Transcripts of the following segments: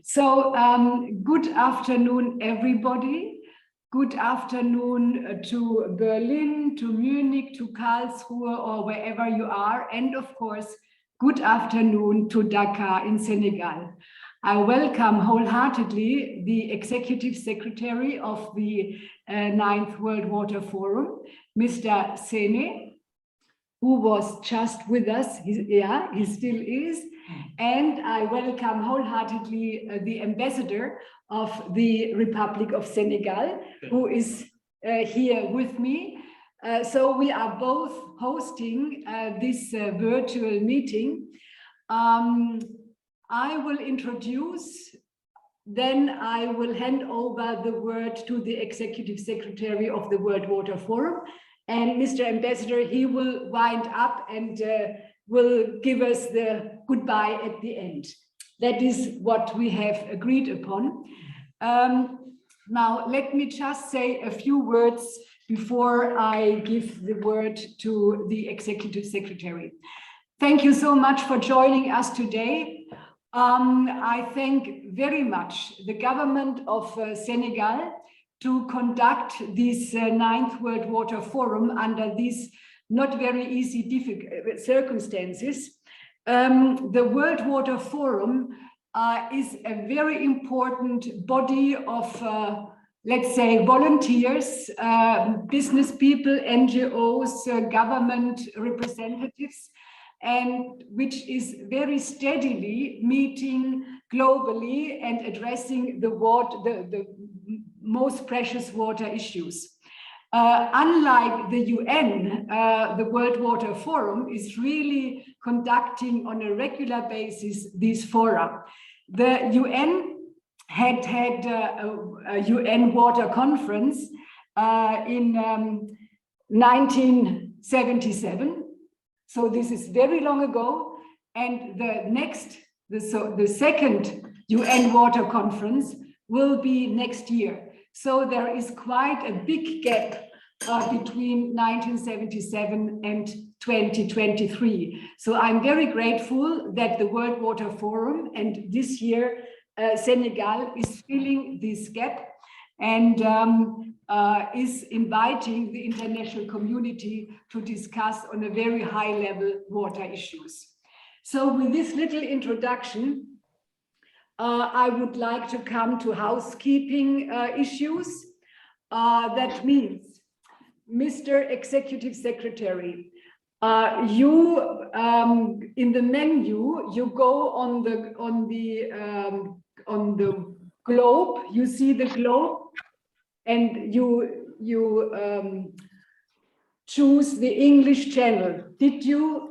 So good afternoon, everybody. Good afternoon to Berlin, to Munich, to Karlsruhe, or wherever you are. And of course, good afternoon to Dakar in Senegal. I welcome wholeheartedly the Executive Secretary of the 9th World Water Forum, Mr. Sene, who was just with us. He still is. And I welcome wholeheartedly the ambassador of the Republic of Senegal, who is here with me. So we are both hosting this virtual meeting. I will introduce, then I will hand over the word to the Executive Secretary of the World Water Forum. And Mr. Ambassador, he will wind up and will give us the goodbye at the end. That is what we have agreed upon. Now, let me just say a few words before I give the word to the Executive Secretary. Thank you so much for joining us today. I thank very much the government of Senegal to conduct this 9th World Water Forum under these not very easy circumstances. The World Water Forum is a very important body of, let's say, volunteers, business people, NGOs, government representatives, and which is very steadily meeting globally and addressing the most precious water issues. Unlike the UN, the World Water Forum is really conducting on a regular basis these fora. The UN had a UN Water Conference in 1977. So this is very long ago, and the second UN Water Conference will be next year. So there is quite a big gap between 1977 and 2023. So I'm very grateful that the World Water Forum and this year Senegal is filling this gap and is inviting the international community to discuss on a very high level water issues. So with this little introduction, I would like to come to housekeeping issues. That means, Mr. Executive Secretary, you in the menu, you go on the globe. You see the globe, and you choose the English channel. Did you?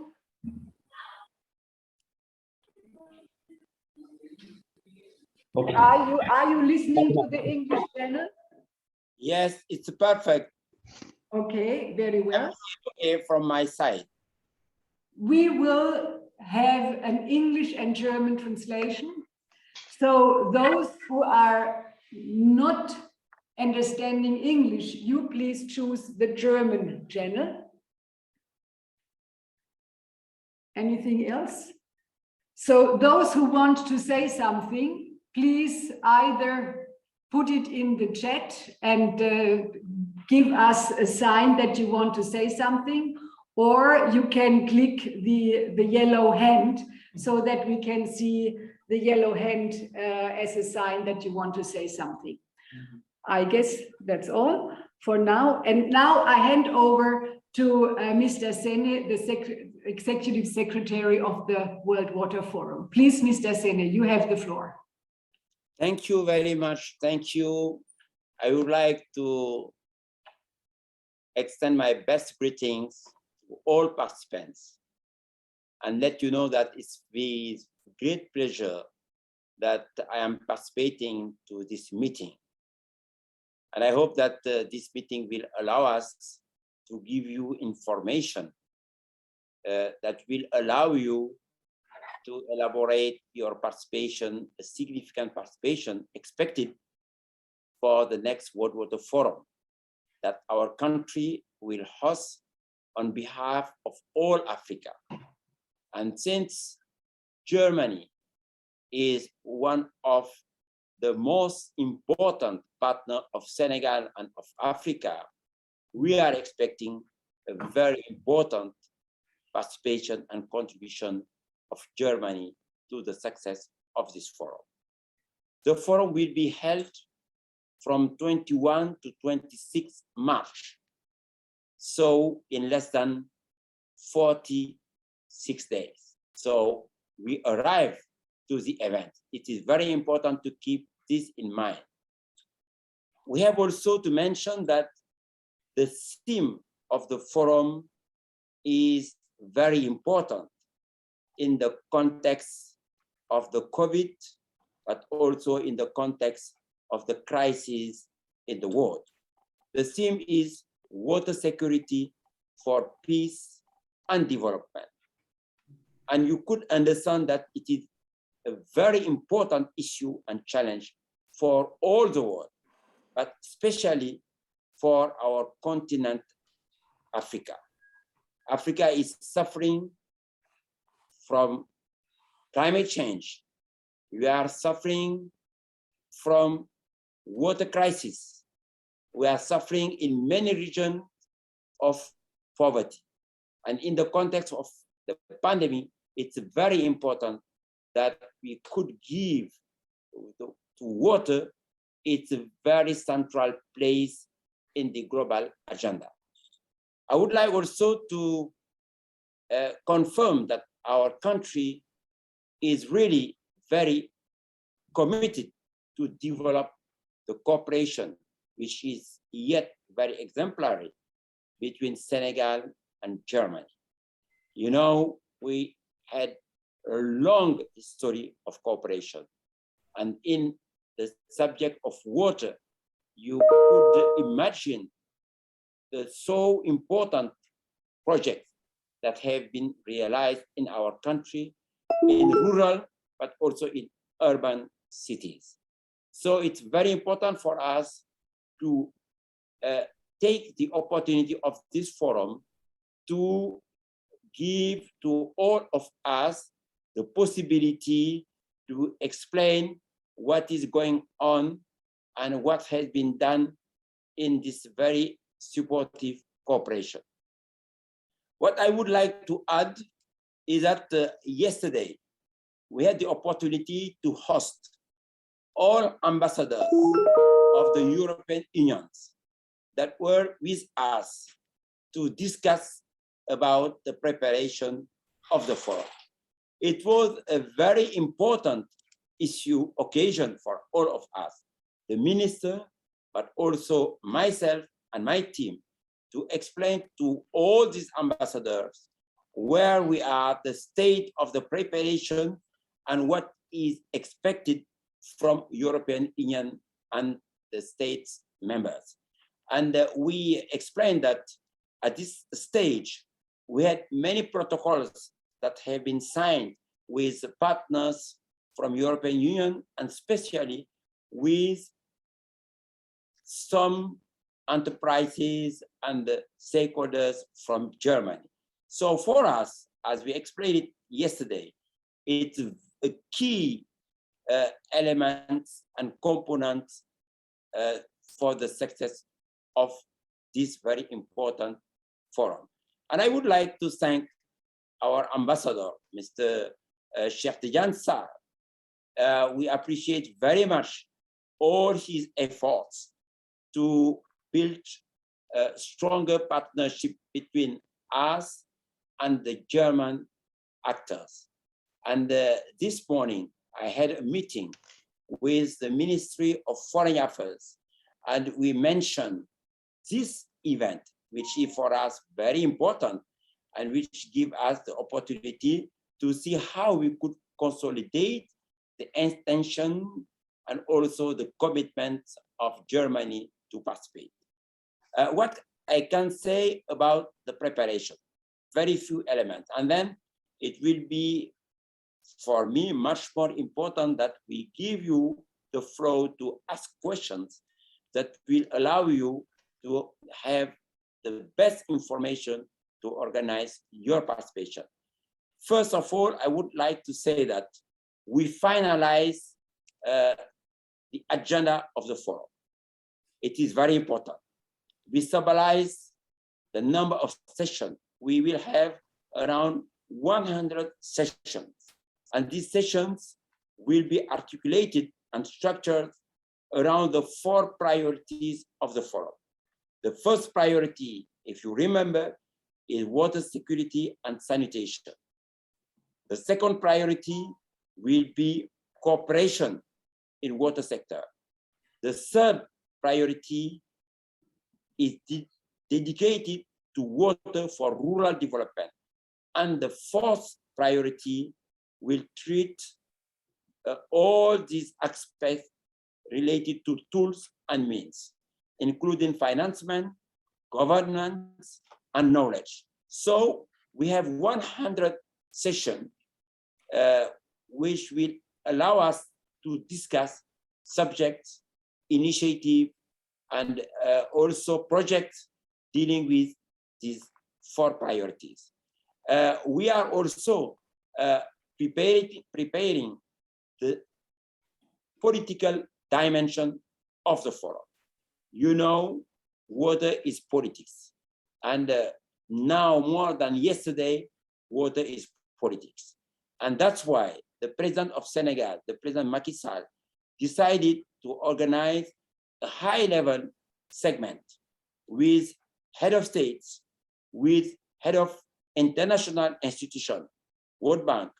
Okay. Are you listening to the English channel? Yes, it's perfect. Okay, very well. Okay, from my side. We will have an English and German translation. So those who are not understanding English, you please choose the German channel. Anything else? So those who want to say something, please either put it in the chat and give us a sign that you want to say something, or you can click the yellow hand so that we can see the yellow hand as a sign that you want to say something. I guess that's all for now. And now I hand over to Mr. Sene, the Executive Secretary of the World Water Forum. Please, Mr. Sene, you have the floor. Thank you very much. Thank you. I would like to extend my best greetings to all participants and let you know that it's with great pleasure that I am participating to this meeting. And I hope that this meeting will allow us to give you information that will allow you to elaborate your participation, a significant participation expected for the next World Water Forum that our country will host on behalf of all Africa. And since Germany is one of the most important partner of Senegal and of Africa. We are expecting a very important participation and contribution of Germany to the success of this forum. The forum will be held from 21 to 26 March. So in less than 46 days. So we arrive to the event. It is very important to keep this in mind. We have also to mention that the theme of the forum is very important in the context of the COVID, but also in the context of the crisis in the world. The theme is water security for peace and development. And you could understand that it is a very important issue and challenge for all the world, but especially for our continent, Africa. Africa is suffering from climate change. We are suffering from water crisis. We are suffering in many regions of poverty. And in the context of the pandemic, it's very important that we could give to water its a very central place in the global agenda. I would like also to confirm that our country is really very committed to develop the cooperation, which is yet very exemplary between Senegal and Germany. You know, we had a long history of cooperation. And in the subject of water, you could imagine the so important projects that have been realized in our country, in rural, but also in urban cities. So it's very important for us to take the opportunity of this forum to give to all of us the possibility to explain what is going on and what has been done in this very supportive cooperation. What I would like to add is that yesterday we had the opportunity to host all ambassadors of the European Union that were with us to discuss about the preparation of the forum. It was a very important occasion for all of us, the minister, but also myself and my team, to explain to all these ambassadors where we are, the state of the preparation, and what is expected from European Union and the states members. And we explained that at this stage, we had many protocols that have been signed with partners from European Union, and especially with some enterprises and stakeholders from Germany. So for us, as we explained it yesterday, it's a key element and component for the success of this very important forum. And I would like to thank our ambassador, Mr. Chertijan Sarr. We appreciate very much all his efforts to build a stronger partnership between us and the German actors. And this morning, I had a meeting with the Ministry of Foreign Affairs, and we mentioned this event, which is for us very important, and which give us the opportunity to see how we could consolidate the intention and also the commitment of Germany to participate. What I can say about the preparation, very few elements, and then it will be, for me, much more important that we give you the flow to ask questions that will allow you to have the best information to organize your participation. First of all, I would like to say that we finalize the agenda of the forum. It is very important. We stabilize the number of sessions. We will have around 100 sessions. And these sessions will be articulated and structured around the 4 priorities of the forum. The first priority, if you remember, is water security and sanitation. The second priority will be cooperation in water sector. The third priority is dedicated to water for rural development. And the fourth priority will treat all these aspects related to tools and means, including financement, governance, and knowledge. So we have 100 sessions which will allow us to discuss subjects, initiative, and also projects dealing with these 4 priorities. We are also preparing the political dimension of the forum. You know, water is politics. And now more than yesterday, water is politics. And that's why the president of Senegal, the President Macky Sall, decided to organize a high-level segment with head of states, with head of international institutions, World Bank,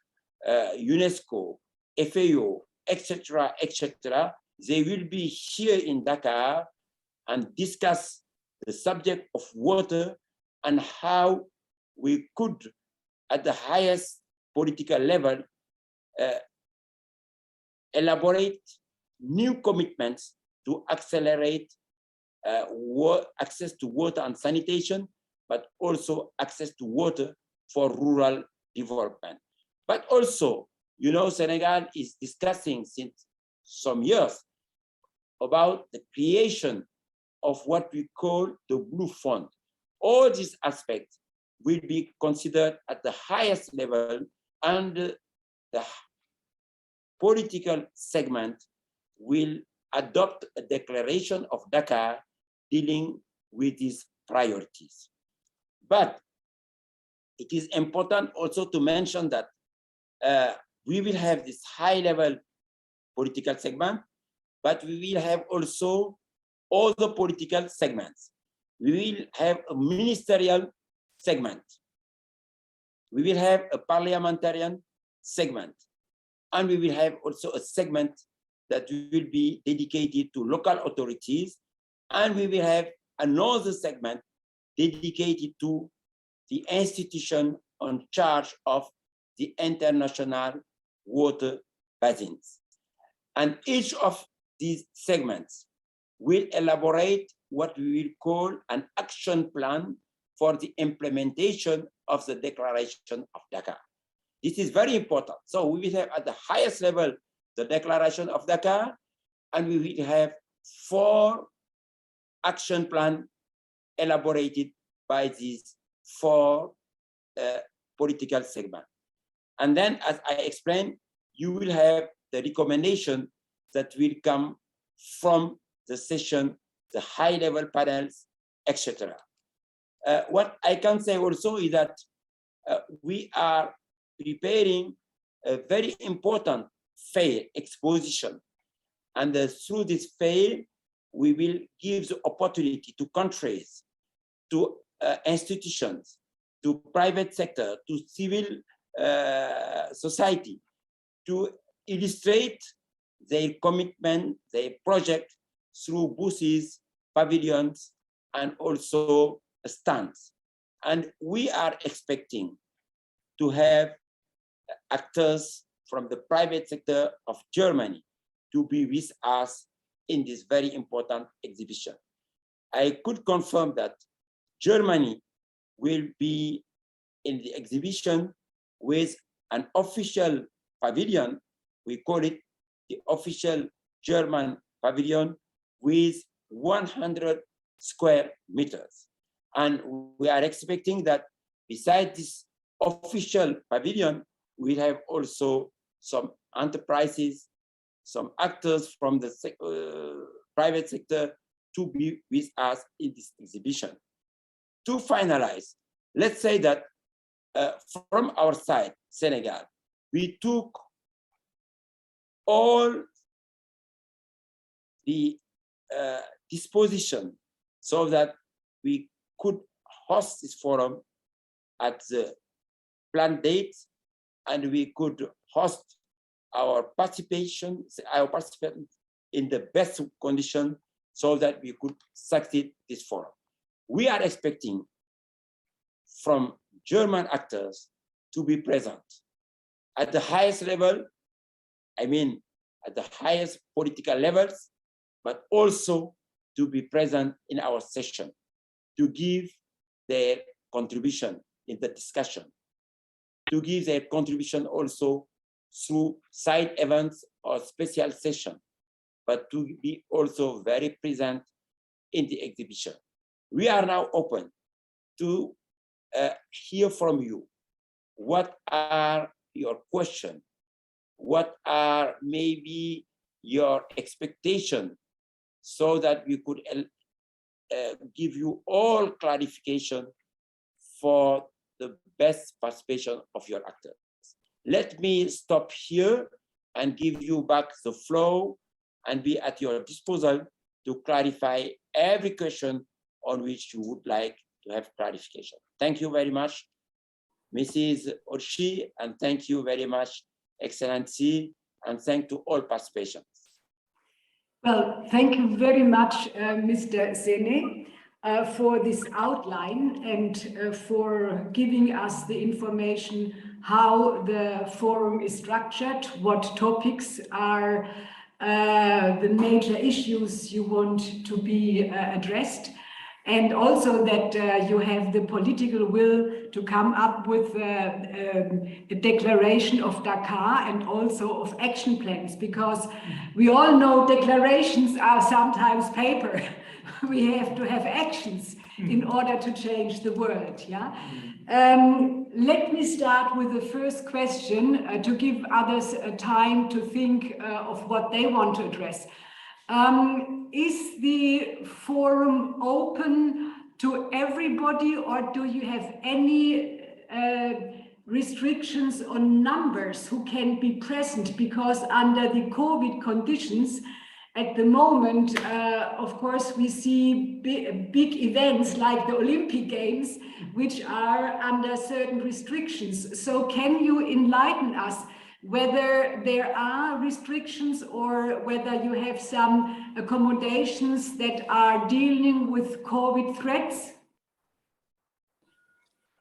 UNESCO, FAO, etc., etc. They will be here in Dakar and discuss the subject of water and how we could, at the highest political level, elaborate new commitments to accelerate access to water and sanitation, but also access to water for rural development. But also, you know, Senegal is discussing since some years about the creation of what we call the Blue Fund. All these aspects will be considered at the highest level, and the political segment will adopt a declaration of Dakar dealing with these priorities. But it is important also to mention that we will have this high-level political segment, but we will have also all the political segments. We will have a ministerial segment. We will have a parliamentarian segment. And we will have also a segment that will be dedicated to local authorities. And we will have another segment dedicated to the institution in charge of the international water basins. And each of these segments will elaborate what we will call an action plan for the implementation of the Declaration of Dakar. This is very important. So we will have at the highest level the Declaration of Dakar, and we will have 4 action plans elaborated by these 4 political segments. And then, as I explained, you will have the recommendation that will come from the session, the high-level panels, etc. What I can say also is that we are preparing a very important fair exposition. And through this fair, we will give the opportunity to countries, to institutions, to private sector, to civil society, to illustrate their commitment, their project through booths, pavilions, and also stands. And we are expecting to have actors from the private sector of Germany to be with us in this very important exhibition. I could confirm that Germany will be in the exhibition with an official pavilion. We call it the official German pavilion with 100 square meters. And we are expecting that besides this official pavilion, we'll have also some enterprises, some actors from the private sector to be with us in this exhibition. To finalize, let's say that from our side, Senegal, we took all the disposition so that we could host this forum at the planned date, and we could host our participants in the best condition so that we could succeed this forum. We are expecting from German actors to be present at the highest level, I mean, at the highest political levels, but also to be present in our session, to give their contribution in the discussion, to give their contribution also through side events or special session, but to be also very present in the exhibition. We are now open to hear from you. What are your questions? What are maybe your expectations, so that we could give you all clarification for the best participation of your actors. Let me stop here and give you back the flow and be at your disposal to clarify every question on which you would like to have clarification. Thank you very much, Mrs. Ochi, and thank you very much, Excellency, and thank to all participants. Well, thank you very much, Mr. Sene, for this outline and for giving us the information how the forum is structured, what topics are the major issues you want to be addressed, and also that you have the political will to come up with a declaration of Dakar and also of action plans, because we all know declarations are sometimes paper. We have to have actions in order to change the world. Yeah. Let me start with the first question to give others time to think of what they want to address. Is the forum open to everybody, or do you have any restrictions on numbers who can be present? Because under the COVID conditions, at the moment, of course, we see big events like the Olympic Games, which are under certain restrictions. So can you enlighten us whether there are restrictions or whether you have some accommodations that are dealing with COVID threats?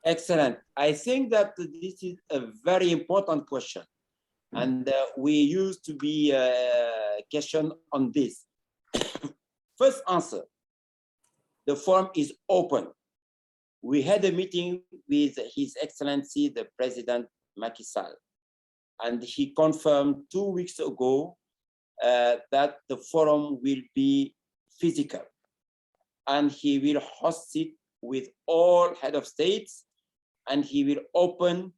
Excellent. I think that this is a very important question. And we used to be questioned on this. First answer, the forum is open. We had a meeting with His Excellency, the President Macky Sall, and he confirmed 2 weeks ago that the forum will be physical, and he will host it with all head of states, and he will open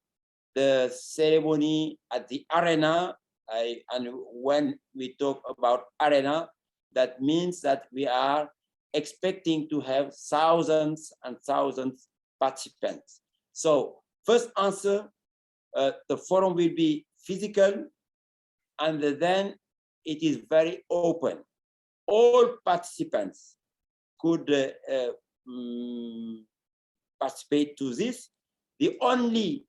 the ceremony at the arena. And when we talk about arena, that means that we are expecting to have thousands and thousands participants. So first answer, the forum will be physical, and then it is very open. All participants could participate to this. The only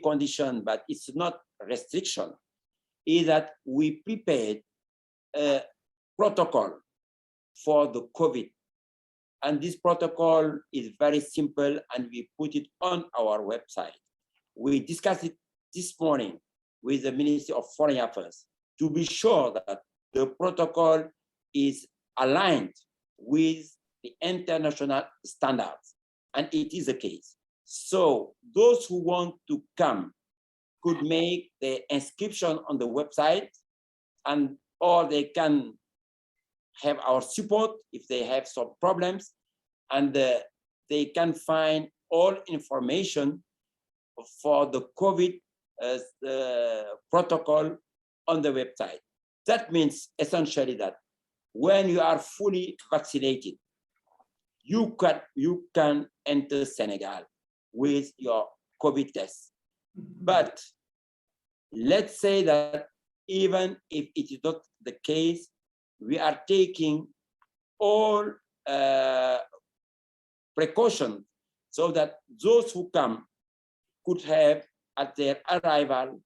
condition, but it's not restriction, is that we prepared a protocol for the COVID. And this protocol is very simple, and we put it on our website. We discussed it this morning with the Ministry of Foreign Affairs to be sure that the protocol is aligned with the international standards, and it is the case. So those who want to come could make the inscription on the website, and or they can have our support if they have some problems, and they can find all information for the COVID protocol on the website. That means essentially that when you are fully vaccinated, you can enter Senegal with your COVID test. But let's say that even if it is not the case, we are taking all precautions so that those who come could have at their arrival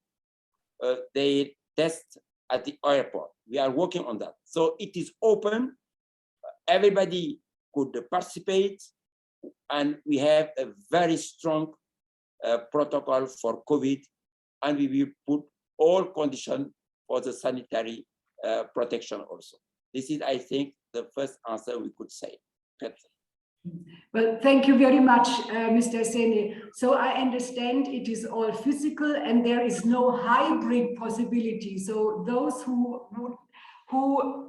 their test at the airport. We are working on that. So it is open, everybody could participate, and we have a very strong protocol for COVID, and we will put all conditions for the sanitary protection also. This is, I think, the first answer we could say. Well, thank you very much, Mr. Sene. So I understand it is all physical and there is no hybrid possibility. So those who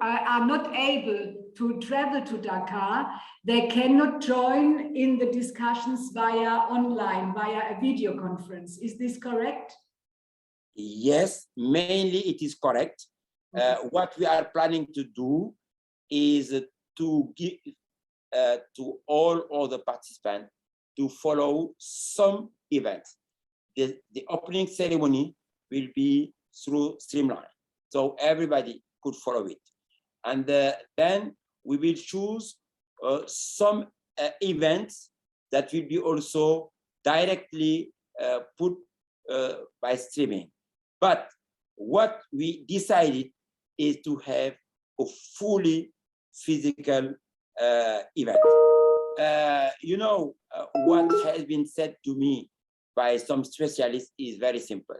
are not able to travel to Dakar, they cannot join in the discussions via online, via a video conference. Is this correct? Yes, mainly it is correct. What we are planning to do is to give to all other participants to follow some events. The opening ceremony will be through Streamline, so everybody could follow it. And then we will choose some events that will be also directly put by streaming. But what we decided is to have a fully physical event. You know, what has been said to me by some specialists is very simple.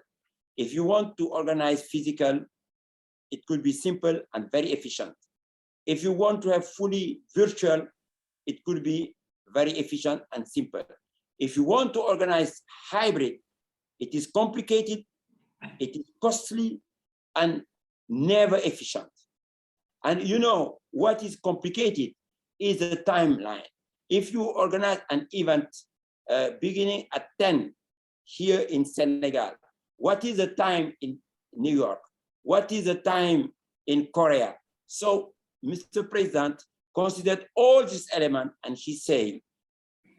If you want to organize physical, it could be simple and very efficient. If you want to have fully virtual, it could be very efficient and simple. If you want to organize hybrid, it is complicated, it is costly, and never efficient. And you know, what is complicated is the timeline. If you organize an event beginning at 10 here in Senegal, what is the time in New York? What is the time in Korea? So Mr. President considered all these elements, and he said,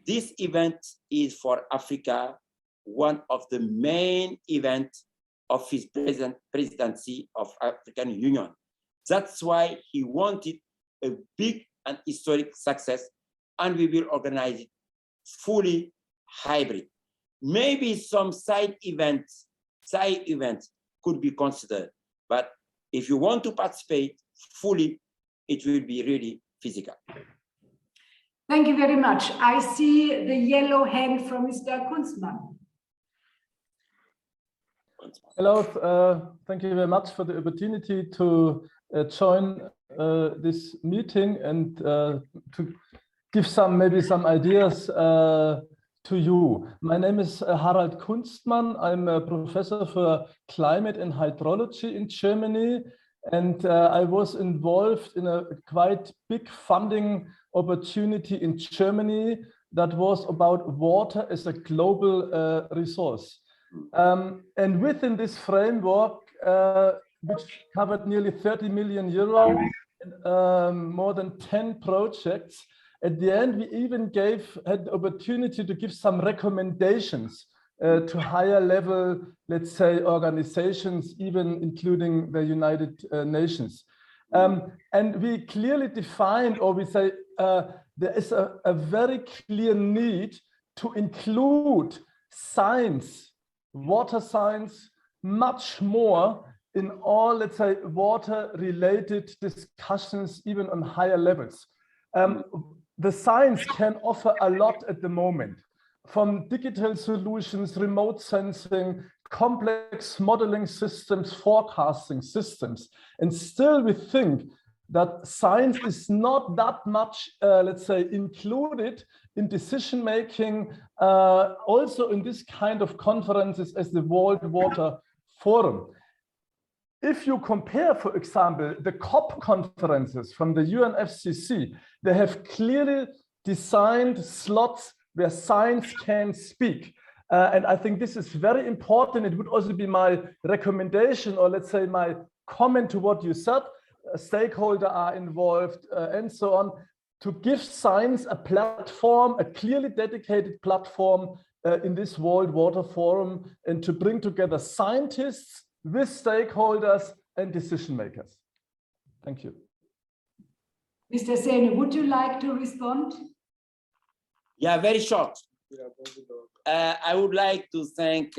this event is for Africa, one of the main events of his presidency of African Union. That's why he wanted a big and historic success, and we will organize it fully hybrid. Maybe some side events could be considered, but if you want to participate fully, it will be really physical. Thank you very much. I see the yellow hand from Mr. Kunstmann. Hello, thank you very much for the opportunity to join this meeting and to give maybe some ideas to you. My name is Harald Kunstmann. I'm a professor for climate and hydrology in Germany, and I was involved in a quite big funding opportunity in Germany that was about water as a global resource. And within this framework, which covered nearly 30 million euros, more than 10 projects, at the end, we even had the opportunity to give some recommendations to higher level, let's say, organizations, even including the United Nations. And we clearly defined, or we say, there is a very clear need to include science, water science, much more in all, let's say, water-related discussions, even on higher levels. The science can offer a lot at the moment, from digital solutions, remote sensing, complex modeling systems, forecasting systems. And still we think that science is not that much, let's say, included in decision-making, also in this kind of conferences as the World Water Forum. If you compare, for example, the COP conferences from the UNFCCC, they have clearly designed slots where science can speak. And I think this is very important. It would also be my recommendation, or let's say my comment to what you said. Stakeholders are involved and so on, to give science a platform, a clearly dedicated platform in this World Water Forum, and to bring together scientists with stakeholders and decision makers. Thank you. Mr. Sene, would you like to respond? Yeah, very short. I would like to thank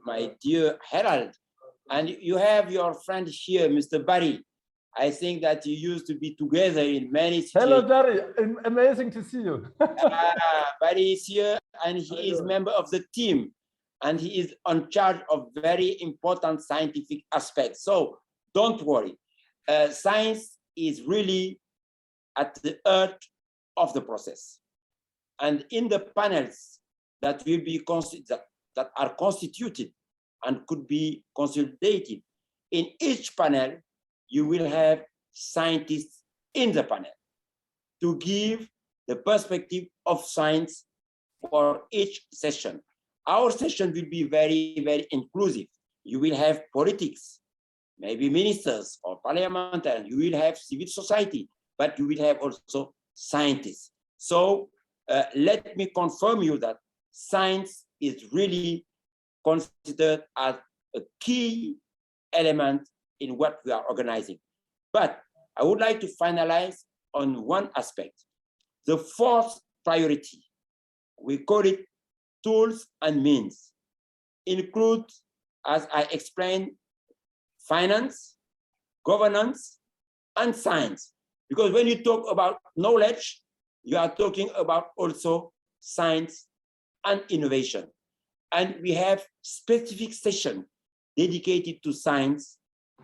my dear Herald, and you have your friend here, Mr. Barry. I think that you used to be together in many situations. Hello, Barry. Amazing to see you. Barry is here, and he is member of the team, and he is on charge of very important scientific aspects. So don't worry. Science is really at the heart of the process. And in the panels that will be that are constituted and could be consolidated, in each panel, you will have scientists in the panel to give the perspective of science for each session. Our session will be very, very inclusive. You will have politics, maybe ministers or parliamentarians. You will have civil society, but you will have also scientists. So let me confirm you that science is really considered as a key element in what we are organizing. But I would like to finalize on one aspect. The fourth priority, we call it tools and means, include, as I explained, finance, governance, and science. Because when you talk about knowledge, you are talking about also science and innovation. And we have specific sessions dedicated to science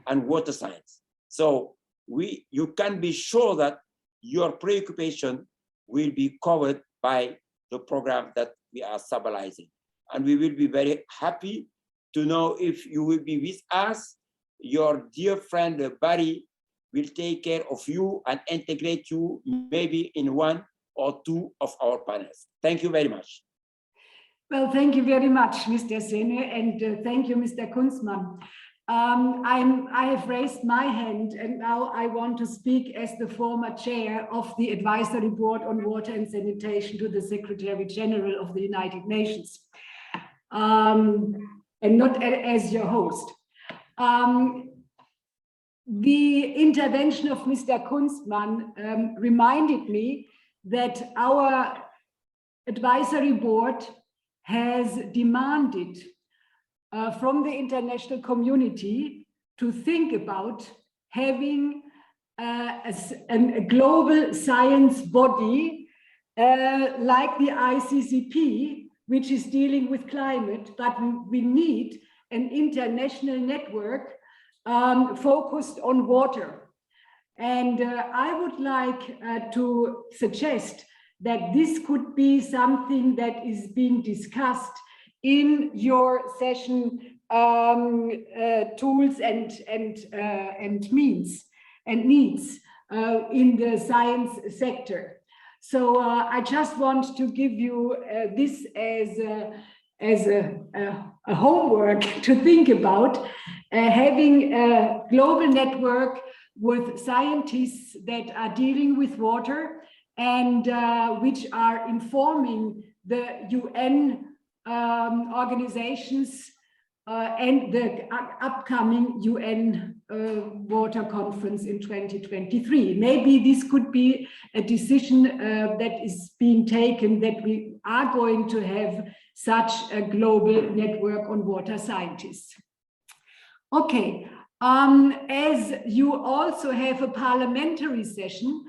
and water science. So you can be sure that your preoccupation will be covered by the program that we are stabilizing. And we will be very happy to know if you will be with us. Your dear friend Barry will take care of you and integrate you maybe in one or two of our panels. Thank you very much. Well, thank you very much, Mr. Sene, and thank you, Mr. Kunzmann. I have raised my hand, and now I want to speak as the former chair of the Advisory Board on Water and Sanitation to the Secretary General of the United Nations, and not as your host. The intervention of Mr. Kunzmann reminded me that our advisory board has demanded from the international community to think about having a global science body like the ICCP, which is dealing with climate, but we need an international network focused on water. And I would like to suggest that this could be something that is being discussed in your session, tools and means and needs in the science sector. So I just want to give you this as a homework to think about, having a global network with scientists that are dealing with water and which are informing the UN organizations and the upcoming UN water conference in 2023. Maybe this could be a decision that is being taken, that we are going to have such a global network on water scientists. Okay, as you also have a parliamentary session,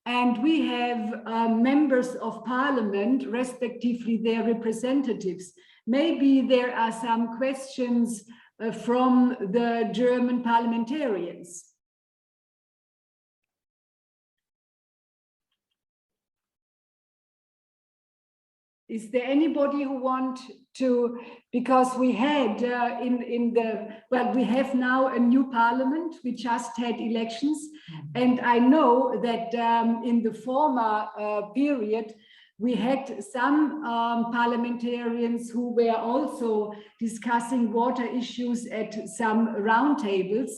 and we have members of parliament, respectively their representatives. Maybe there are some questions from the German parliamentarians. Is there anybody who want to, because we had we have now a new parliament, we just had elections, and I know that in the former period, We had some parliamentarians who were also discussing water issues at some roundtables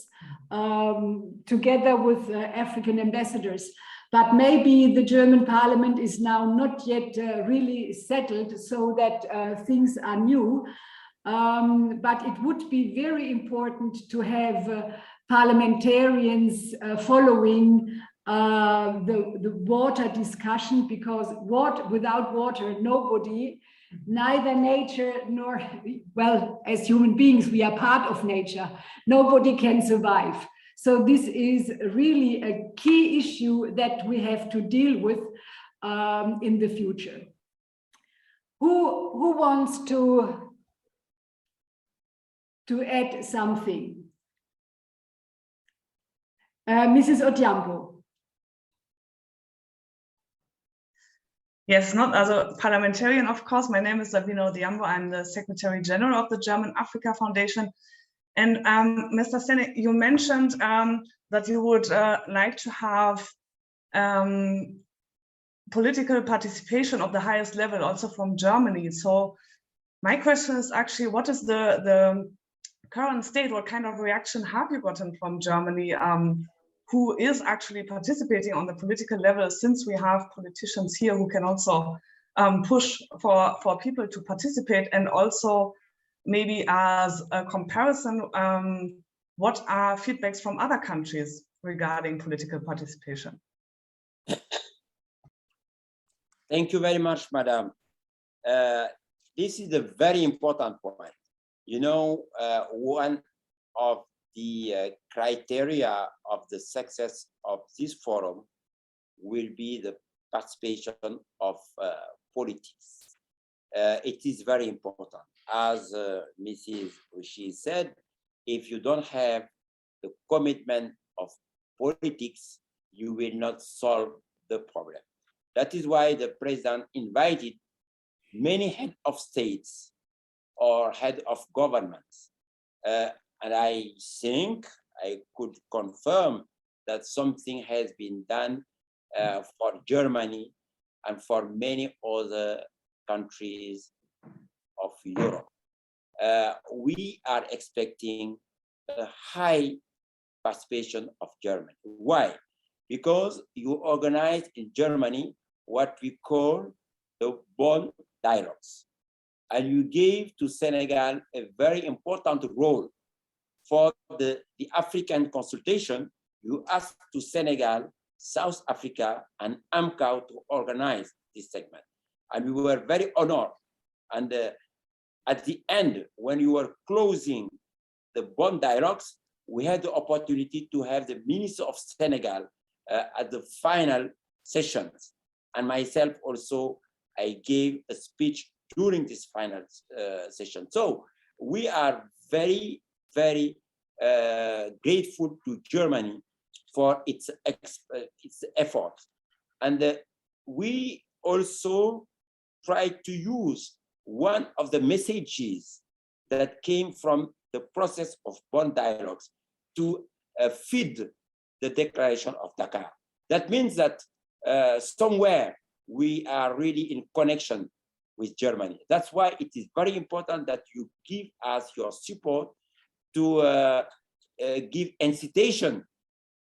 together with African ambassadors. But maybe the German parliament is now not yet really settled so that things are new. But it would be very important to have parliamentarians following the water discussion, because without water, nobody, neither nature nor, well, as human beings, we are part of nature, nobody can survive. So this is really a key issue that we have to deal with in the future. Who wants to add something? Mrs. Odhiambo. Yes, not as a parliamentarian, of course. My name is Sabine Odhiambo. I'm the Secretary General of the German Africa Foundation. And Mr. Sene, you mentioned that you would like to have political participation of the highest level also from Germany. So my question is actually, what is the current state? What kind of reaction have you gotten from Germany? Who is actually participating on the political level, since we have politicians here who can also push for people to participate? And also maybe as a comparison, what are feedbacks from other countries regarding political participation? Thank you very much, Madam. This is a very important point. You know, one of the criteria of the success of this forum will be the participation of politics. It is very important. As Mrs. Ushi said, if you don't have the commitment of politics, you will not solve the problem. That is why the president invited many heads of states or head of governments. And I think I could confirm that something has been done for Germany and for many other countries of Europe. We are expecting a high participation of Germany. Why? Because you organize in Germany what we call the Bonn dialogues. And you gave to Senegal a very important role. For the African consultation, you asked to Senegal, South Africa, and AMCAO to organize this segment. And we were very honored. And at the end, when you were closing the Bonn dialogues, we had the opportunity to have the Minister of Senegal at the final sessions. And myself also, I gave a speech during this final session. So we are very, very grateful to Germany for its efforts. And we also tried to use one of the messages that came from the process of Bonn dialogues to feed the Declaration of Dakar. That means that somewhere we are really in connection with Germany. That's why it is very important that you give us your support to give incitation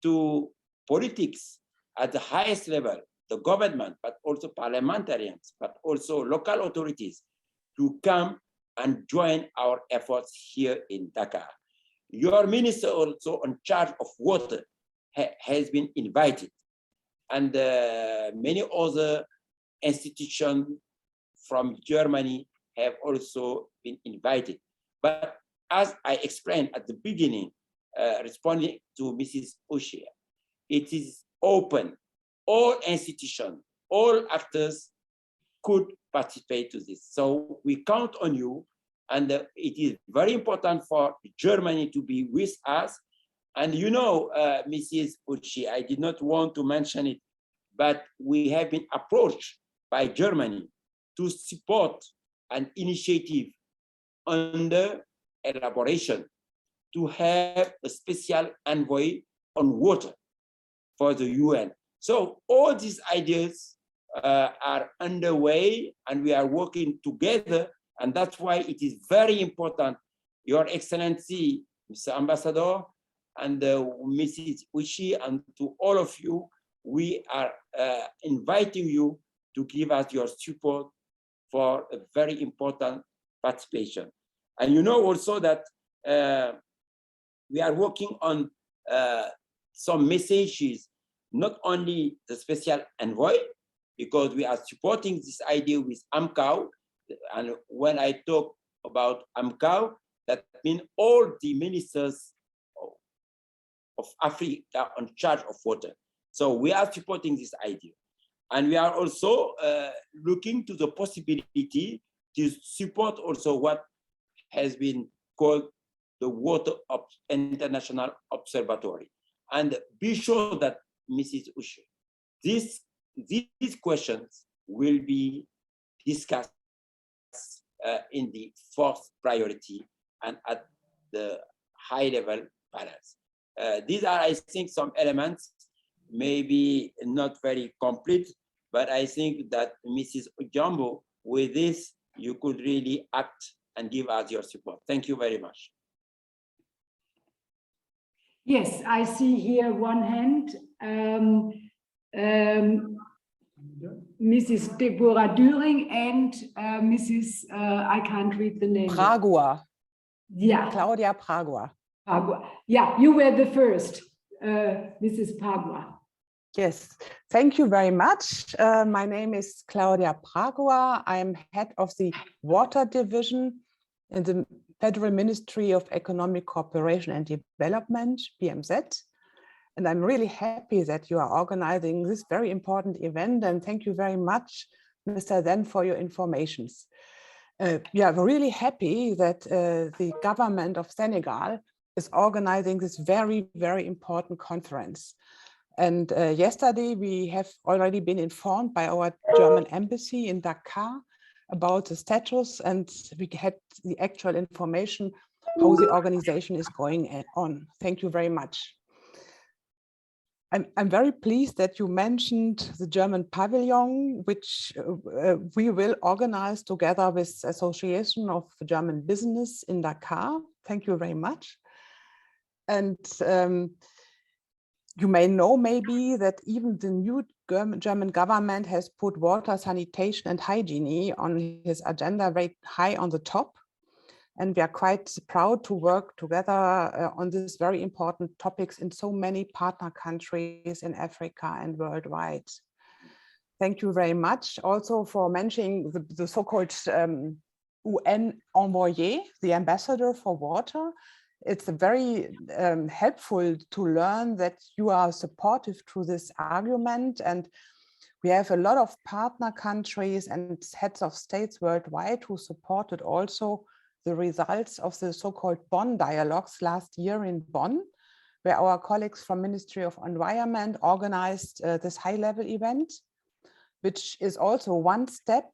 to politics at the highest level, the government, but also parliamentarians, but also local authorities to come and join our efforts here in Dakar. Your minister also in charge of water has been invited, and many other institutions from Germany have also been invited. But as I explained at the beginning, responding to Mrs. Ushia, it is open. All institutions, all actors could participate to this. So we count on you, and it is very important for Germany to be with us. And you know, Mrs. Uchi, I did not want to mention it, but we have been approached by Germany to support an initiative under elaboration to have a special envoy on water for the UN. So all these ideas are underway, and we are working together. And that's why it is very important, Your Excellency, Mr. Ambassador, and Mrs. Uchi, and to all of you, we are inviting you to give us your support for a very important participation. And you know also that we are working on some messages, not only the special envoy, because we are supporting this idea with AMCAO. And when I talk about AMCAO, that means all the ministers of Africa in charge of water. So we are supporting this idea. And we are also looking to the possibility to support also what has been called the Water International Observatory. And be sure that, Mrs. Usher, these questions will be discussed in the fourth priority and at the high level balance. These are, I think, some elements, maybe not very complete, but I think that Mrs. Ojambo, with this, you could really act and give us your support. Thank you very much. Yes, I see here one hand. Mrs. Deborah Düring and Mrs. I can't read the name. Pragua. Yeah. Claudia Pragua. Pragua. Yeah, you were the first, Mrs. Pragua. Yes, thank you very much. My name is Claudia Pragua. I'm head of the Water Division in the Federal Ministry of Economic Cooperation and Development, BMZ. And I'm really happy that you are organizing this very important event. And thank you very much, Mr. Zen, for your informations. We are really happy that the government of Senegal is organizing this very, very important conference. And yesterday we have already been informed by our German embassy in Dakar about the status, and we had the actual information how the organization is going on. Thank you very much. I'm very pleased that you mentioned the German pavilion, which we will organize together with the Association of German Business in Dakar. Thank you very much. And you may know maybe that even the new German government has put water, sanitation and hygiene on his agenda very high on the top. And we are quite proud to work together on these very important topics in so many partner countries in Africa and worldwide. Thank you very much also for mentioning the so-called UN envoyé, the ambassador for water. It's very helpful to learn that you are supportive to this argument, and we have a lot of partner countries and heads of states worldwide who supported also the results of the so-called Bonn dialogues last year in Bonn, where our colleagues from Ministry of Environment organized this high-level event, which is also one step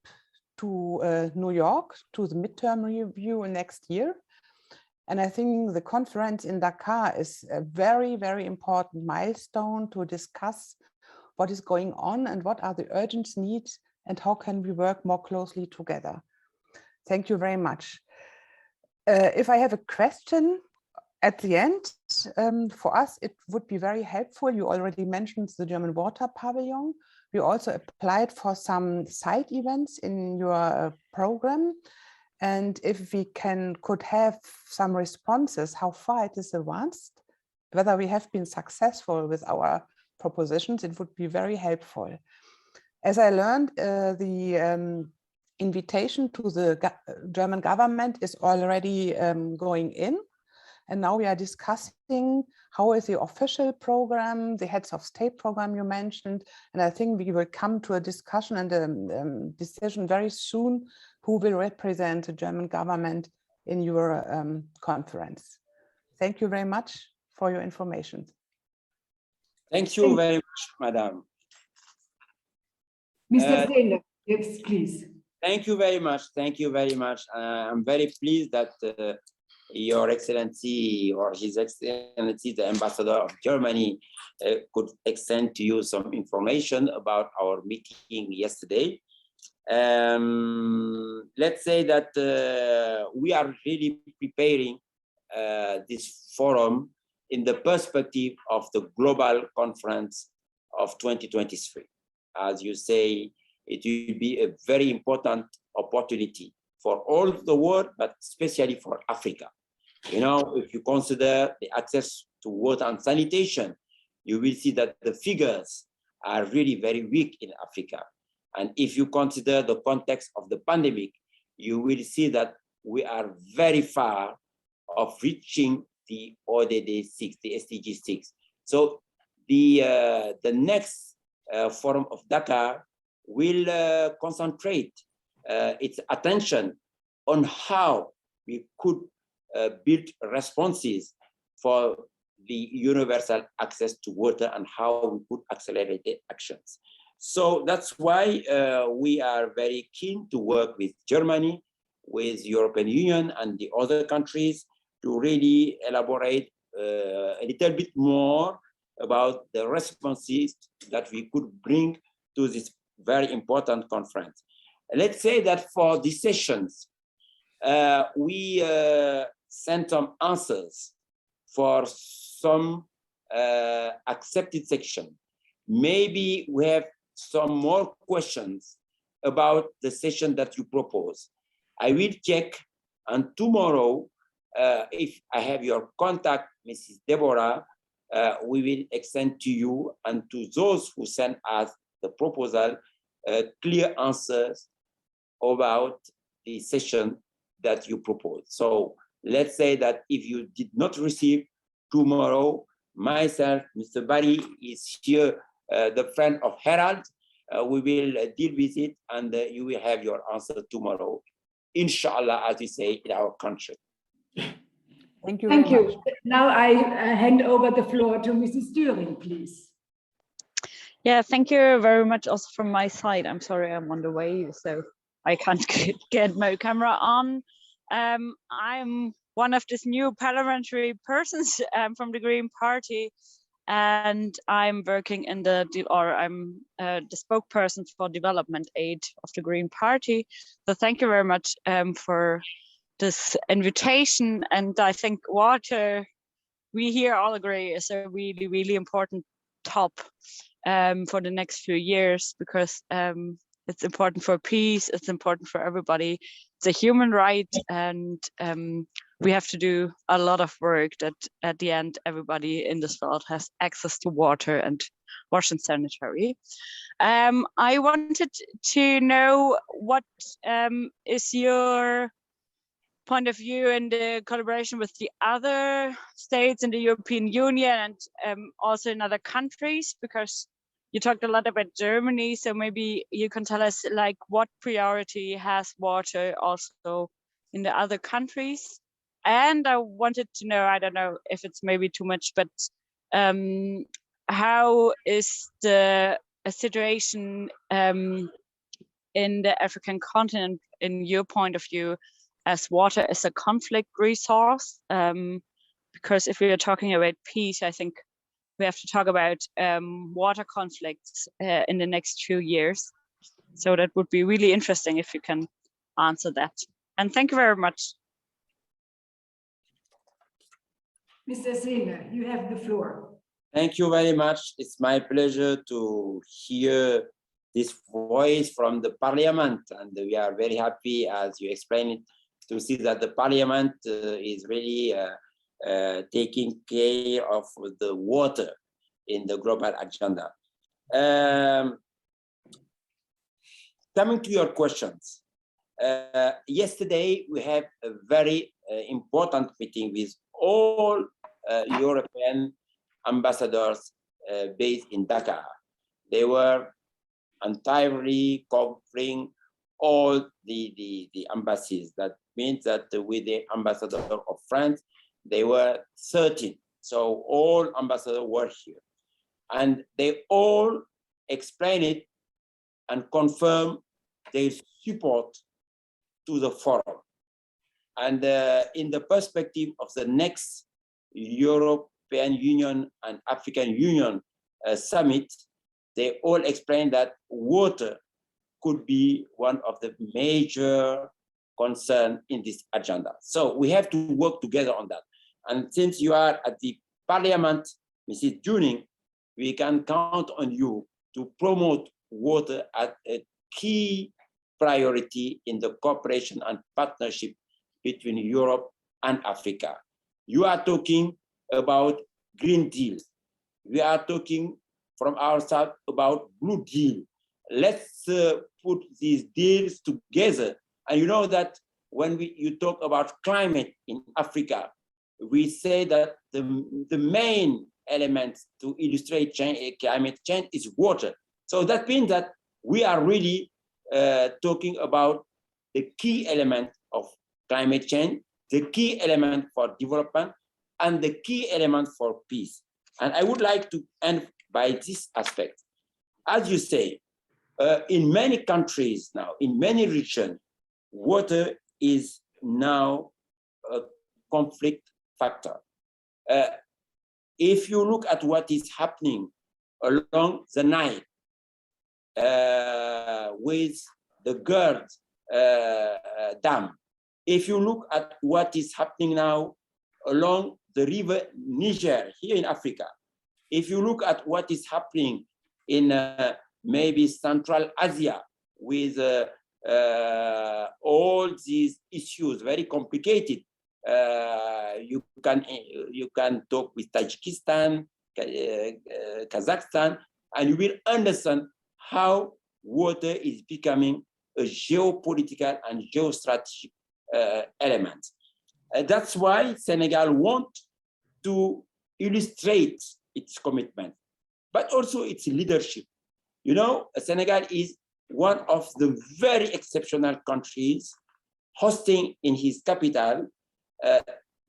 to New York, to the midterm review next year. And I think the conference in Dakar is a very, very important milestone to discuss what is going on and what are the urgent needs and how can we work more closely together. Thank you very much. If I have a question at the end, for us, it would be very helpful. You already mentioned the German water pavilion. We also applied for some side events in your program. And if we could have some responses, how far it is advanced, whether we have been successful with our propositions, it would be very helpful. As I learned, the invitation to the German government is already going in. And now we are discussing how is the official program, the heads of state program you mentioned. And I think we will come to a discussion and a decision very soon who will represent the German government in your conference. Thank you very much for your information. Thank you very much, Madam. Mr. Zehner, yes, please. Thank you very much. Thank you very much. I'm very pleased that Your Excellency or His Excellency, the Ambassador of Germany, could extend to you some information about our meeting yesterday. Let's say that we are really preparing this forum in the perspective of the global conference of 2023. As you say, it will be a very important opportunity for all the world, but especially for Africa. You know, if you consider the access to water and sanitation, you will see that the figures are really very weak in Africa. And if you consider the context of the pandemic, you will see that we are very far of reaching the ODD 6, the SDG 6. So the next forum of Dakar will concentrate its attention on how we could build responses for the universal access to water and how we could accelerate the actions. So that's why we are very keen to work with Germany, with European Union and the other countries to really elaborate a little bit more about the responses that we could bring to this very important conference. Let's say that for these sessions, we sent some answers for some accepted section. Maybe we have some more questions about the session that you propose. I will check, and tomorrow, if I have your contact, Mrs. Deborah, we will extend to you and to those who send us the proposal clear answers about the session that you propose. So let's say that if you did not receive tomorrow, myself, Mr. Barry is here, the friend of Herald, we will deal with it, and you will have your answer tomorrow, inshallah, as we say in our country. Thank you. Thank very you. much. Now I hand over the floor to Mrs. Düring, please. Yeah, thank you very much also from my side. I'm sorry I'm on the way, so I can't get my camera on. I'm one of these new parliamentary persons from the Green Party, and I'm working in I'm the spokesperson for development aid of the Green Party. So thank you very much for this invitation. And I think water, we here all agree, is a really, really important topic for the next few years, because it's important for peace, it's important for everybody. It's a human right, and we have to do a lot of work that at the end everybody in this world has access to water and wash and sanitary. I wanted to know what is your point of view in the collaboration with the other states in the European Union and also in other countries, because you talked a lot about Germany, so maybe you can tell us like what priority has water also in the other countries. And I wanted to know, I don't know if it's maybe too much, but how is the situation in the African continent in your point of view, as water is a conflict resource? Because if we are talking about peace, I think we have to talk about water conflicts in the next few years. So that would be really interesting if you can answer that. And thank you very much. Mr. Sehne, you have the floor. Thank you very much. It's my pleasure to hear this voice from the parliament, and we are very happy, as you explained it, to see that the parliament is really taking care of the water in the global agenda. Coming to your questions, yesterday we had a very important meeting with all European ambassadors based in Dakar. They were entirely covering all the embassies. That means that with the ambassador of France, they were 13. So all ambassadors were here. And they all explained it and confirmed their support to the forum. And in the perspective of the next European Union and African Union summit, they all explained that water could be one of the major concerns in this agenda. So we have to work together on that. And since you are at the Parliament, Mrs. Juning, we can count on you to promote water as a key priority in the cooperation and partnership between Europe and Africa. You are talking about Green Deal. We are talking from our side about Blue Deal. Let's put these deals together. And you know that when you talk about climate in Africa, we say that the main element to illustrate climate change is water. So that means that we are really talking about the key element of climate change, the key element for development, and the key element for peace. And I would like to end by this aspect. As you say, in many countries now, in many regions, water is now a conflict factor. If you look at what is happening along the Nile with the GERD dam, if you look at what is happening now along the river Niger here in Africa, if you look at what is happening in maybe Central Asia with all these issues, very complicated, you can talk with Tajikistan, Kazakhstan, and you will understand how water is becoming a geopolitical and geostrategic element. That's why Senegal wants to illustrate its commitment, but also its leadership. You know, Senegal is one of the very exceptional countries hosting in his capital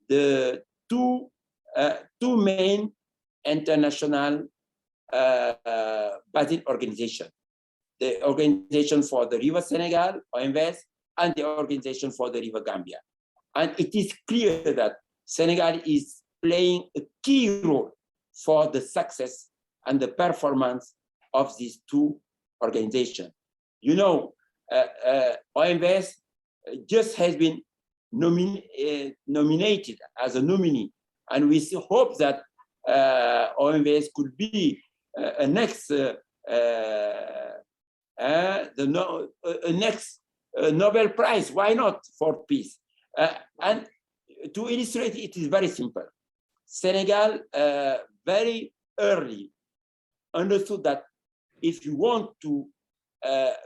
the two main international basin organizations, the Organization for the River Senegal, OMVS, and the Organization for the River Gambia. And it is clear that Senegal is playing a key role for the success and the performance of these two organizations. You know, OMVS just has been nominated as a nominee, and we hope that OMVS could be a next Nobel Prize. Why not, for peace? And to illustrate, it is very simple. Senegal very early understood that if you want to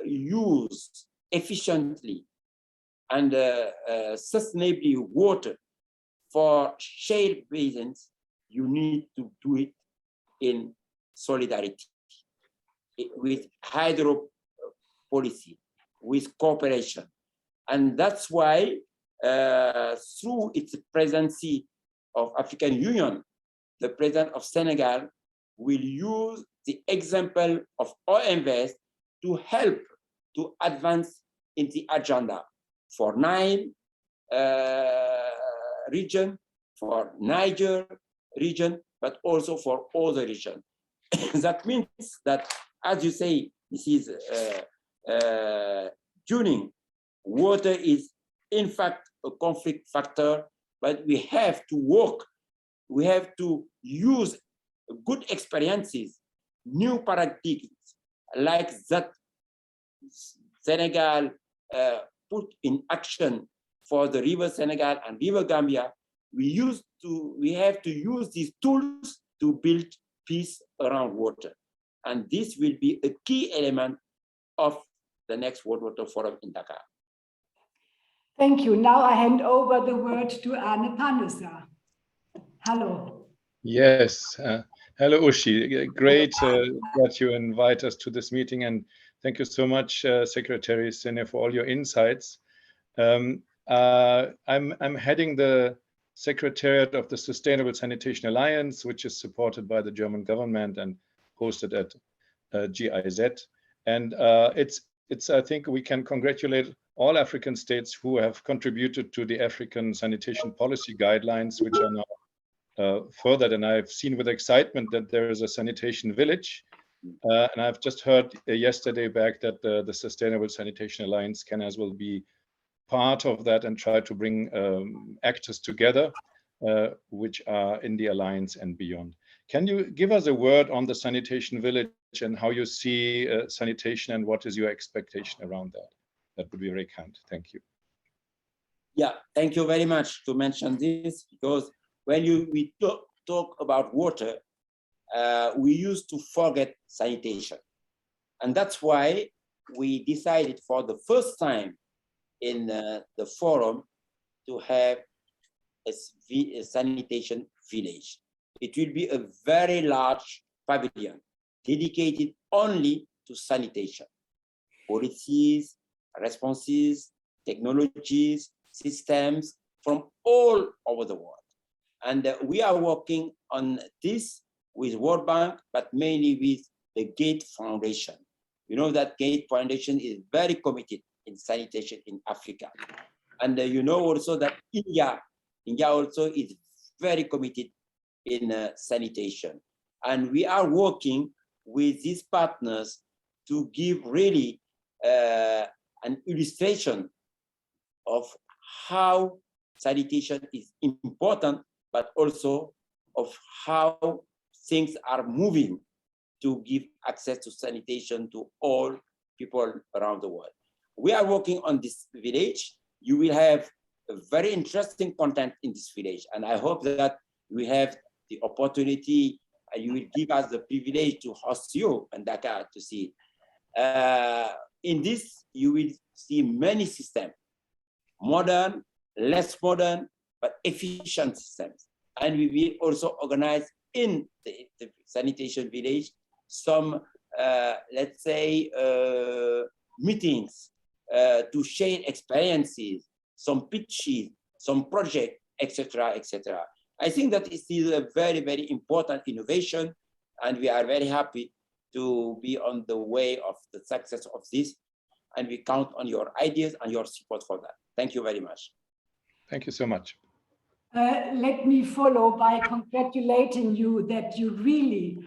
use efficiently and sustainably water for shale basins, you need to do it in solidarity, with hydro policy, with cooperation. And that's why through its presidency of African Union, the president of Senegal will use the example of OMVS to help to advance in the agenda for Nile region, for Niger region, but also for other regions. That means that, as you say, Mrs. Juning, water is in fact a conflict factor, but we have to work, we have to use good experiences, new paradigms like that Senegal put in action for the River Senegal and River Gambia. We have to use these tools to build peace around water. And this will be a key element of the next World Water Forum in Dakar. Thank you. Now I hand over the word to Arne Panusa. Hello. Yes. Hello, Ushi. Great that you invite us to this meeting. And thank you so much, Secretary Sene, for all your insights. I'm heading the Secretariat of the Sustainable Sanitation Alliance, which is supported by the German government and hosted at GIZ. And I think we can congratulate all African states who have contributed to the African sanitation policy guidelines, which are now furthered. And I've seen with excitement that there is a sanitation village. And I've just heard yesterday back that the Sustainable Sanitation Alliance can as well be part of that and try to bring actors together, which are in the alliance and beyond. Can you give us a word on the sanitation village and how you see sanitation and what is your expectation around that? That would be very kind. Thank you. Yeah, thank you very much to mention this, because when we talk about water, we used to forget sanitation. And that's why we decided for the first time in the forum to have a sanitation village. It will be a very large pavilion dedicated only to sanitation. Policies, responses, technologies, systems from all over the world. And we are working on this with World Bank, but mainly with the GATE Foundation. You know that GATE Foundation is very committed in sanitation in Africa. And you know also that India also is very committed in sanitation. And we are working with these partners to give really an illustration of how sanitation is important, but also of how things are moving to give access to sanitation to all people around the world. We are working on this village. You will have a very interesting content in this village. And I hope that we have the opportunity and you will give us the privilege to host you in Dakar to see it. In this, you will see many systems, modern, less modern, but efficient systems. And we will also organize in the sanitation village some, let's say, meetings to share experiences, some pitches, some projects, etc., etc. I think that it is a very, very important innovation, and we are very happy to be on the way of the success of this, and we count on your ideas and your support for that. Thank you very much. Thank you so much. Let me follow by congratulating you that you really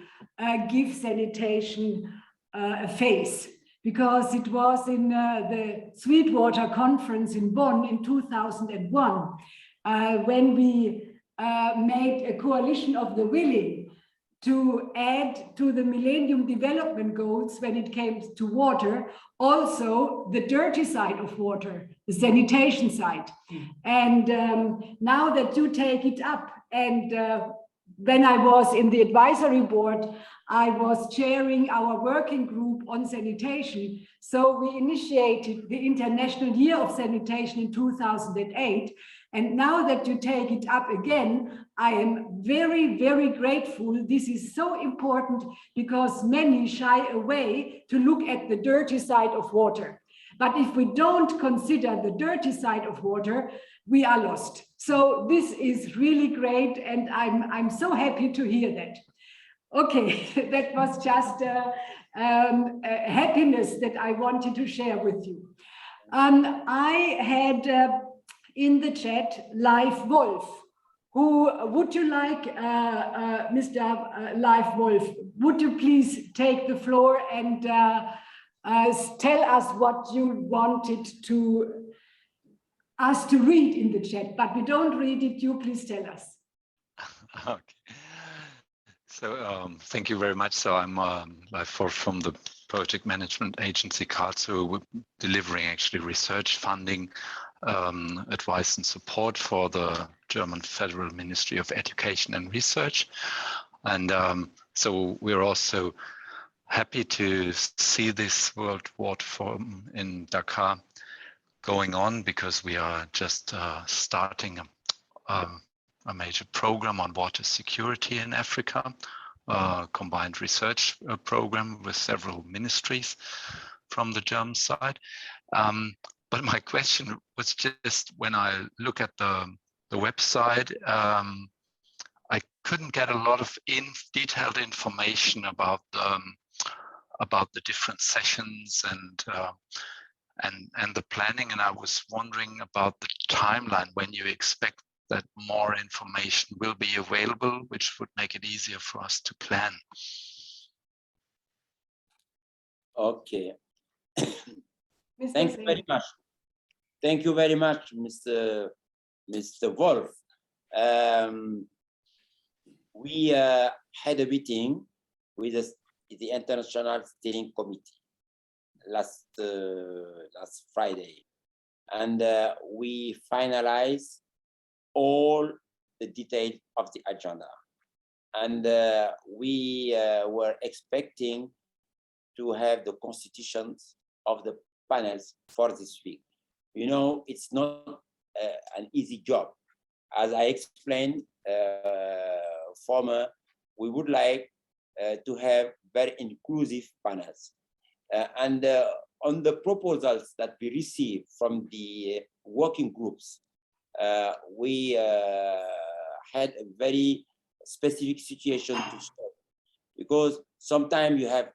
give sanitation a face, because it was in the Sweetwater Conference in Bonn in 2001 when we made a coalition of the willing to add to the Millennium Development Goals when it came to water, also the dirty side of water, the sanitation side. And now that you take it up, and when I was in the advisory board, I was chairing our working group on sanitation. So we initiated the International Year of Sanitation in 2008. And now that you take it up again, I am very, very grateful. This is so important because many shy away to look at the dirty side of water. But if we don't consider the dirty side of water, we are lost. So this is really great, and I'm so happy to hear that. Okay, that was just a happiness that I wanted to share with you. I had in the chat Live Wolf. Who would you like, Mr. Live Wolf? Would you please take the floor and tell us what you wanted us to read in the chat? But we don't read it. You please tell us. Okay. So thank you very much. So I'm Live Wolf from the project management agency Karlsruhe, delivering actually research funding, advice and support for the German Federal Ministry of Education and Research. And so we're also happy to see this World Water Forum in Dakar going on, because we are just starting a major program on water security in Africa, combined research program with several ministries from the German side. But my question was just, when I look at the website, I couldn't get a lot of detailed information about the different sessions and and the planning. And I was wondering about the timeline when you expect that more information will be available, which would make it easier for us to plan. Okay. Mr. Thank you Singh. very much. Thank you very much, Mr. Wolf. We had a meeting with the International Steering Committee last Friday, and we finalized all the details of the agenda. And we were expecting to have the constitutions of the panels for this week. You know, it's not an easy job. As I explained, we would like to have very inclusive panels. And on the proposals that we received from the working groups, we had a very specific situation to solve, because sometimes you have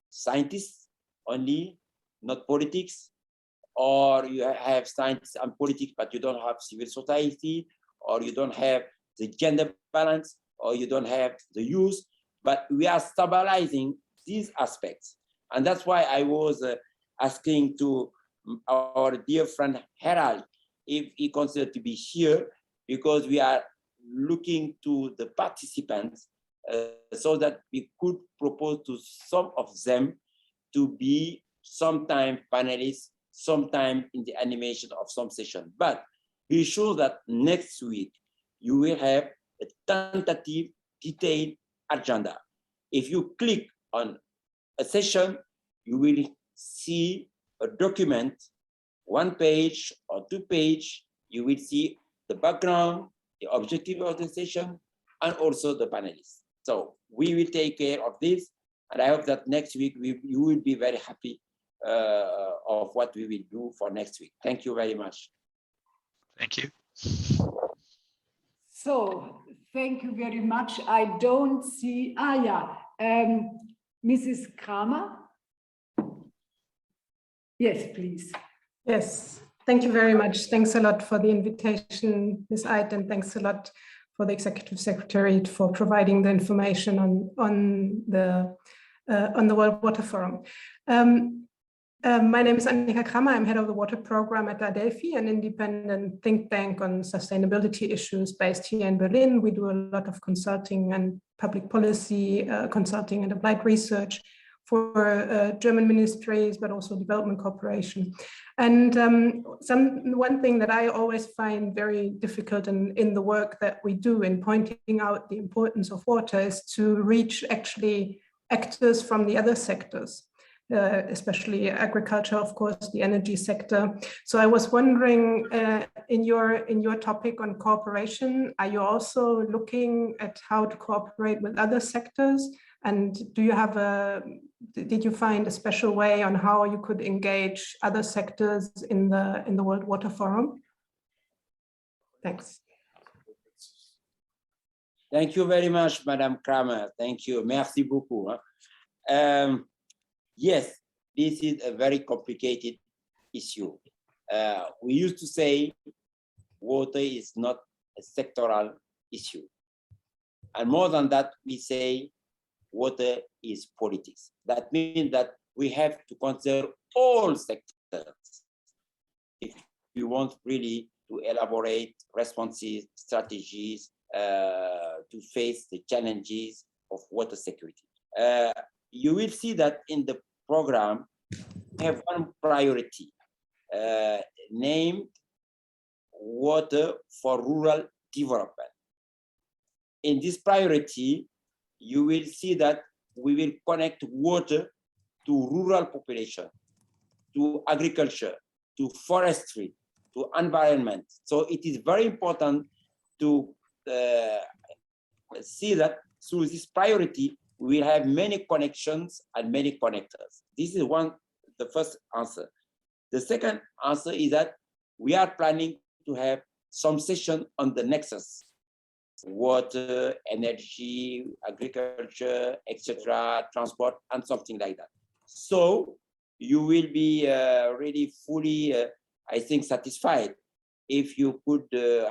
scientists only, not politics, or you have science and politics, but you don't have civil society, or you don't have the gender balance, or you don't have the youth. But we are stabilizing these aspects. And that's why I was asking to our dear friend Herald if he considered to be here, because we are looking to the participants so that we could propose to some of them to be sometime panelists, sometime in the animation of some session. But be sure that next week you will have a tentative, detailed agenda. If you click on a session, you will see a document, 1 page or 2 pages. You will see the background, the objective of the session, and also the panelists. So we will take care of this, and I hope that next week you will be very happy of what we will do for next week. Thank you very much. Thank you. So thank you very much. I don't see, Mrs. Kramer. Yes, please. Yes, thank you very much. Thanks a lot for the invitation, Ms. Eid, and thanks a lot for the Executive Secretariat for providing the information on the World Water Forum. My name is Annika Kramer. I'm head of the water program at Adelphi, an independent think tank on sustainability issues based here in Berlin. We do a lot of consulting and public policy consulting and applied research for German ministries, but also development cooperation. And one thing that I always find very difficult in the work that we do in pointing out the importance of water is to reach actually actors from the other sectors. Especially agriculture, of course, the energy sector. So I was wondering, in your topic on cooperation, are you also looking at how to cooperate with other sectors? And do you have did you find a special way on how you could engage other sectors in the World Water Forum? Thanks. Thank you very much, Madame Kramer. Thank you. Merci beaucoup. Yes, this is a very complicated issue. We used to say water is not a sectoral issue. And more than that, we say water is politics. That means that we have to consider all sectors if we want really to elaborate responses, strategies to face the challenges of water security. You will see that in the program, we have one priority named Water for Rural Development. In this priority, you will see that we will connect water to rural population, to agriculture, to forestry, to environment. So it is very important to see that through this priority, we will have many connections and many connectors. This is the first answer. The second answer is that we are planning to have some session on the nexus, water, energy, agriculture, etc., transport, and something like that. So you will be really fully, I think, satisfied if you could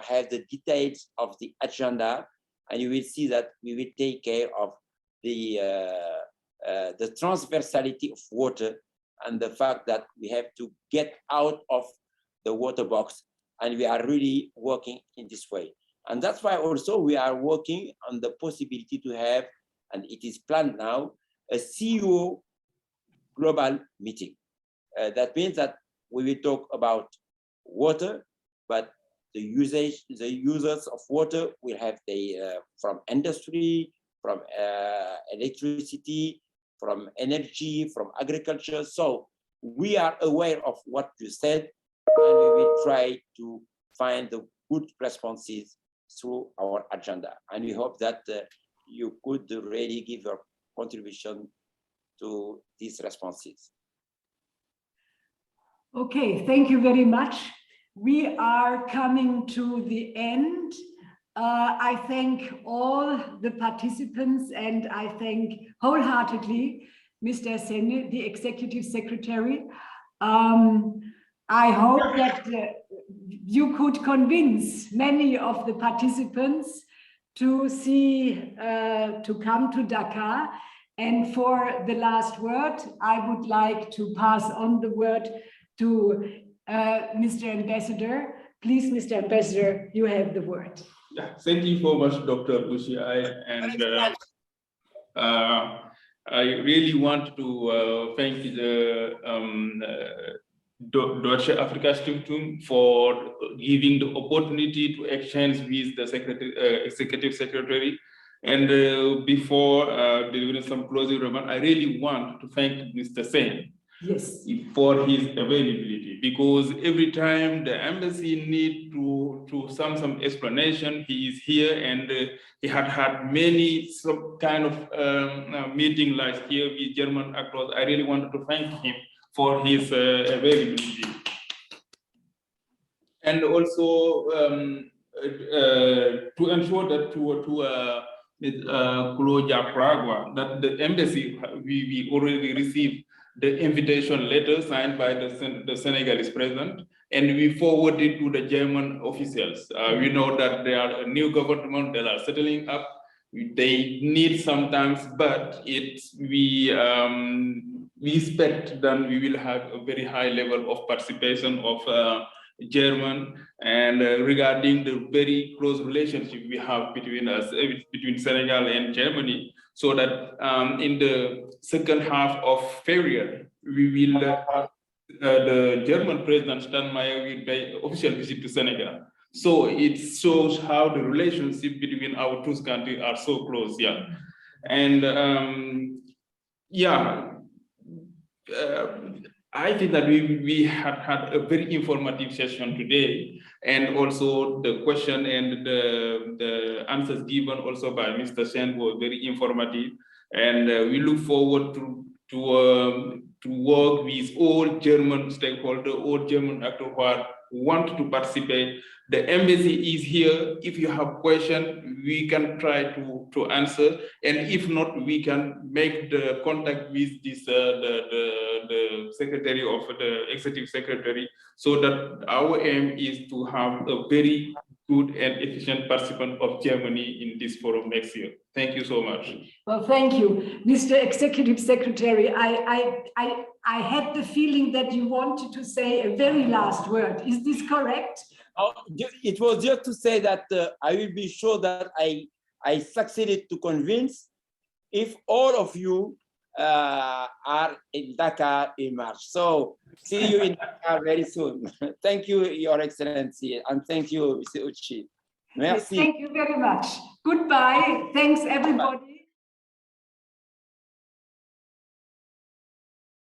have the details of the agenda, and you will see that we will take care of the transversality of water and the fact that we have to get out of the water box, and we are really working in this way. And that's why also we are working on the possibility to have, and it is planned now, a CEO global meeting. That means that we will talk about water, but the users of water will have from industry, from electricity, from energy, from agriculture. So we are aware of what you said, and we will try to find the good responses through our agenda. And we hope that you could really give your contribution to these responses. Okay, thank you very much. We are coming to the end. I thank all the participants, and I thank wholeheartedly Mr. Sene, the Executive Secretary. I hope that you could convince many of the participants to come to Dakar. And for the last word, I would like to pass on the word to Mr. Ambassador. Please, Mr. Ambassador, you have the word. Yeah, thank you so much, Dr. Bushi. I really want to thank the Deutsche Afrika Stiftung for giving the opportunity to exchange with the Executive Secretary. And before delivering some closing remarks, I really want to thank Mr. Sen. Yes. For his availability, because every time the embassy need to some explanation, he is here, and he had many some kind of meeting like here with German actors. I really wanted to thank him for his availability, and also to ensure that Claudia Pragua, that the embassy we already received the invitation letter signed by the Senegalese president, and we forwarded to the German officials. We know that they are a new government that are settling up. They need sometimes, but we expect that we will have a very high level of participation of German, and regarding the very close relationship we have between us, between Senegal and Germany, so that in the second half of February, we will the German President Steinmeier will pay official visit to Senegal. So it shows how the relationship between our two countries are so close, yeah. And I think that we had a very informative session today, and also the question and the answers given also by Mr. Sen were very informative, and we look forward to work with all German stakeholders, all German actors who want to participate. The embassy is here. If you have questions, we can try to answer, and if not, we can make the contact with this the secretary of the executive secretary, so that our aim is to have a very good and efficient participant of Germany in this forum next year. Thank you so much. Well, thank you, Mr. Executive Secretary. I had the feeling that you wanted to say a very last word. Is this correct? It was just to say that I will be sure that I succeeded to convince if all of you are in Dakar in March. So see you in Dakar very soon. Thank you, Your Excellency, and thank you, Mr. Uchi. Merci. Thank you very much. Goodbye. Thanks, everybody.